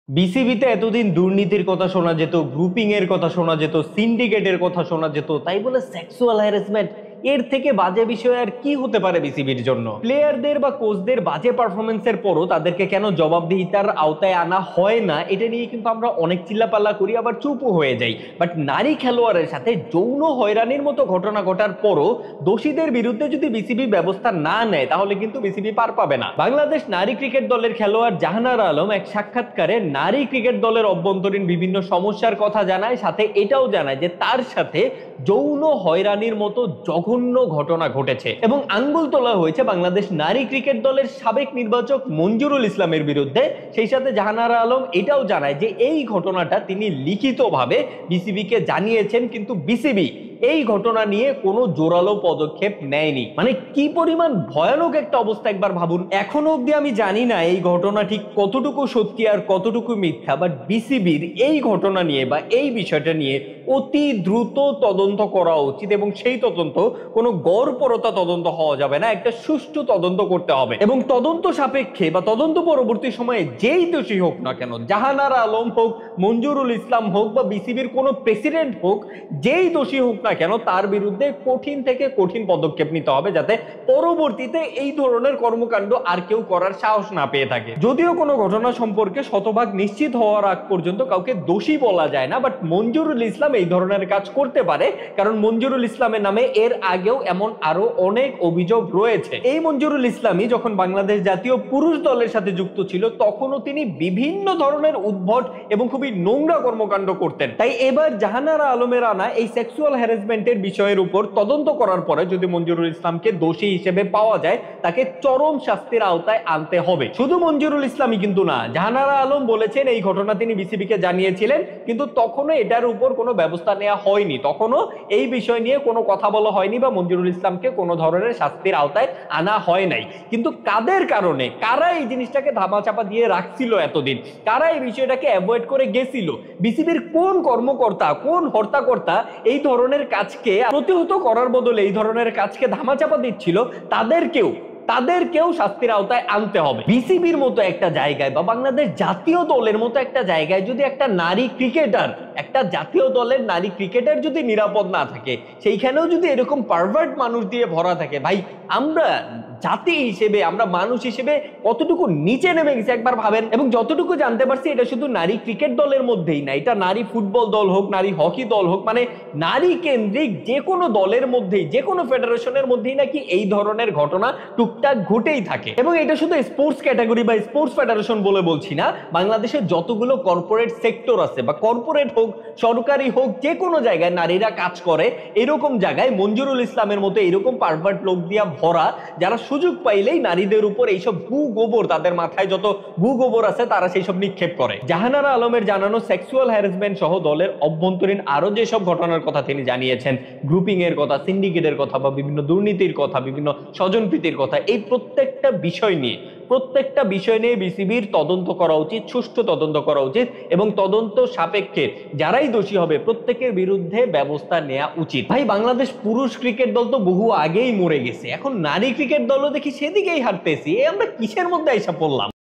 বিসিবিতে এতদিন দুর্নীতির কথা শোনা যেত, গ্রুপিং এর কথা শোনা যেত, সিন্ডিকেটের কথা শোনা যেত, তাই বলে সেক্সুয়াল হ্যারাসমেন্ট এর থেকে বাজে বিষয় আর কি হতে পারে বিসিবির জন্য? প্লেয়ারদের বা কোচদের বাজে পারফরমেন্সের পরও তাদেরকে কেন জবাবদিহিতার আওতায় আনা হয় না, এটা নিয়ে কিন্তু আমরা অনেক চিল্লাপাল্লা করি, আবার চুপও হয়ে যাই। বাট নারী খেলোয়াড়ের সাথে যৌন হয়রানির মতো ঘটনা ঘটার পরও দোষীদের বিরুদ্ধে যদি বিসিবি ব্যবস্থা না নেয় তাহলে কিন্তু বিসিবি পার পাবে না। বাংলাদেশ নারী ক্রিকেট দলের খেলোয়াড় জাহানারা আলম এক সাক্ষাৎকারে নারী ক্রিকেট দলের অভ্যন্তরীণ বিভিন্ন সমস্যার কথা জানায়, সাথে এটাও জানায় যে তার সাথে যৌন হয়রানির মতো জঘন্য ঘটনা ঘটেছে এবং আঙ্গুল তোলা হয়েছে বাংলাদেশ নারী ক্রিকেট দলের সাবেক নির্বাচক মঞ্জুরুল ইসলামের বিরুদ্ধে। সেই সাথে জাহানারা আলম এটাও জানায় যে এই ঘটনাটা তিনি লিখিতভাবে বিসিবিকে জানিয়েছেন, কিন্তু বিসিবি এই ঘটনা নিয়ে কোনো জোরালো পদক্ষেপ নেয়নি। মানে কি পরিমাণ ভয়ানক একটা অবস্থা একবার ভাবুন। এখনো অবধি আমি জানি না এই ঘটনা ঠিক কতটুকু সত্যি আর কতটুকু মিথ্যা, বাট বিসিবির এই ঘটনা নিয়ে বা এই বিষয়টা নিয়ে অতি দ্রুত তদন্ত করা উচিত এবং সেই তদন্ত কোনো গড়পড়তা তদন্ত হওয়া যাবে না, একটা সুষ্ঠু তদন্ত করতে হবে এবং তদন্ত সাপেক্ষে বা তদন্ত পরবর্তী সময়ে যেই দোষী হোক না কেন, জাহানারা আলম হোক, মঞ্জুরুল ইসলাম হোক বা বিসিবির কোনো প্রেসিডেন্ট হোক, যেই দোষী হোক না কেন তার বিরুদ্ধে কঠিন থেকে কঠিন পদক্ষেপ নিতে হবে, যাতে পরবর্তীতে এই ধরনের কর্মকাণ্ড আর কেউ করার সাহস না পেয়ে থাকে। যদিও কোনো ঘটনা সম্পর্কে শতভাগ নিশ্চিত হওয়ার আগ পর্যন্ত কাউকে দোষী বলা যায় না, বাট মঞ্জুরুল ইসলাম এই ধরনের কাজ করতে পারে, কারণ মঞ্জুরুল ইসলামের নামে এর আগেও এমন আরো অনেক অভিযোগ রয়েছে। এই মঞ্জুরুল ইসলামই যখন বাংলাদেশ জাতীয় পুরুষ দলের সাথে যুক্ত ছিল তখনও তিনি বিভিন্ন ধরনের উদ্ভট এবং খুবই নোংরা কর্মকাণ্ড করতেন। তাই এবার জাহানারা আলমের আনা এই সেক্সুয়াল হ্যারাসমেন্টের বিষয়ের উপর তদন্ত করার পরে যদি মঞ্জুরুল ইসলামকে দোষী হিসেবে পাওয়া যায় তাকে চরম শাস্তির আওতায় আনতে হবে। শুধু মঞ্জুরুল ইসলামই কিন্তু না, জাহানারা আলম বলেছেন এই ঘটনা তিনি বিসিবিকে জানিয়েছিলেন, কিন্তু তখনও এটার উপর কোনো ব্যবস্থা নেওয়া হয়নি, তখনও এই বিষয় নিয়ে কোনো কথা বলা হয়নি বা মঞ্জুরুল ইসলামকে কোনো ধরনের শাস্তির আওতায় আনা হয় নাই। কিন্তু কাদের কারণে, কারা এই জিনিসটাকে ধামাচাপা দিয়ে রাখছিল এতদিন, কারা এই বিষয়টাকে অ্যাভয়েড করে গেছিল, বিসিবির কোন কর্মকর্তা, কোন হর্তাকর্তা এই ধরনের কাজকে প্রতিহত করার বদলে এই ধরনের কাজকে ধামাচাপা দিচ্ছিল, তাদেরকেও শাস্তির আওতায় আনতে হবে। বিসিবির মতো একটা জায়গায় বা বাংলাদেশ জাতীয় দলের মতো একটা জায়গায় যদি একটা নারী ক্রিকেটার, একটা জাতীয় দলের নারী ক্রিকেটার যদি নিরাপদ না থাকে, সেইখানেও যদি এরকম পারভার্ট মানুষ দিয়ে ভরা থাকে, ভাই আমরা জাতি হিসেবে, আমরা মানুষ হিসেবে কতটুকু নিচে নেমে গেছে একবার ভাবেন। এবং যতটুকু জানতে পারছি এটা শুধু নারী ক্রিকেট দলের মধ্যেই না, এটা নারী ফুটবল দল হোক, নারী হকি দল হোক, মানে নারী কেন্দ্রিক যে কোনো দলের মধ্যেই, যে কোনো ফেডারেশনের মধ্যেই নাকি এই ধরনের ঘটনা টুকটাক ঘটেই থাকে। এবং এটা শুধু স্পোর্টস ক্যাটাগরি বা স্পোর্টস ফেডারেশন বলে বলছি না, বাংলাদেশের যতগুলো কর্পোরেট সেক্টর আছে বা কর্পোরেট হোক, সরকারি হোক, যে কোনো জায়গায় নারীরা কাজ করে, এরকম জায়গায় মঞ্জুরুল ইসলামের মতো এরকম পারভার্ট লোক দিয়া ভরা, যারা সুযোগ পাইলেই নারীদের উপর এইসব গু গোবর, তাদের মাথায় যত গু গোবর আছে তারা সেই সব নিক্ষেপ করে। জাহানারা আলমের জানানো সেক্সুয়াল হ্যারাসমেন্ট সহ দলের অভ্যন্তরীণ আরো যেসব ঘটনার কথা তিনি জানিয়েছেন, গ্রুপিং এর কথা, সিন্ডিকেটের কথা বা বিভিন্ন দুর্নীতির কথা, বিভিন্ন স্বজনপ্রীতির কথা, এই প্রত্যেকটা বিষয় নিয়ে বিসিবির তদন্ত করা উচিত, সুষ্ঠু তদন্ত করা উচিত এবং তদন্ত সাপেক্ষে যারাই দোষী হবে প্রত্যেকের বিরুদ্ধে ব্যবস্থা নেওয়া উচিত। ভাই বাংলাদেশ পুরুষ ক্রিকেট দল তো বহু আগেই মরে গেছে, এখন নারী ক্রিকেট দলও দেখি সেদিকেই হারতেছি, আমরা কিসের মধ্যে আইসা পড়লাম?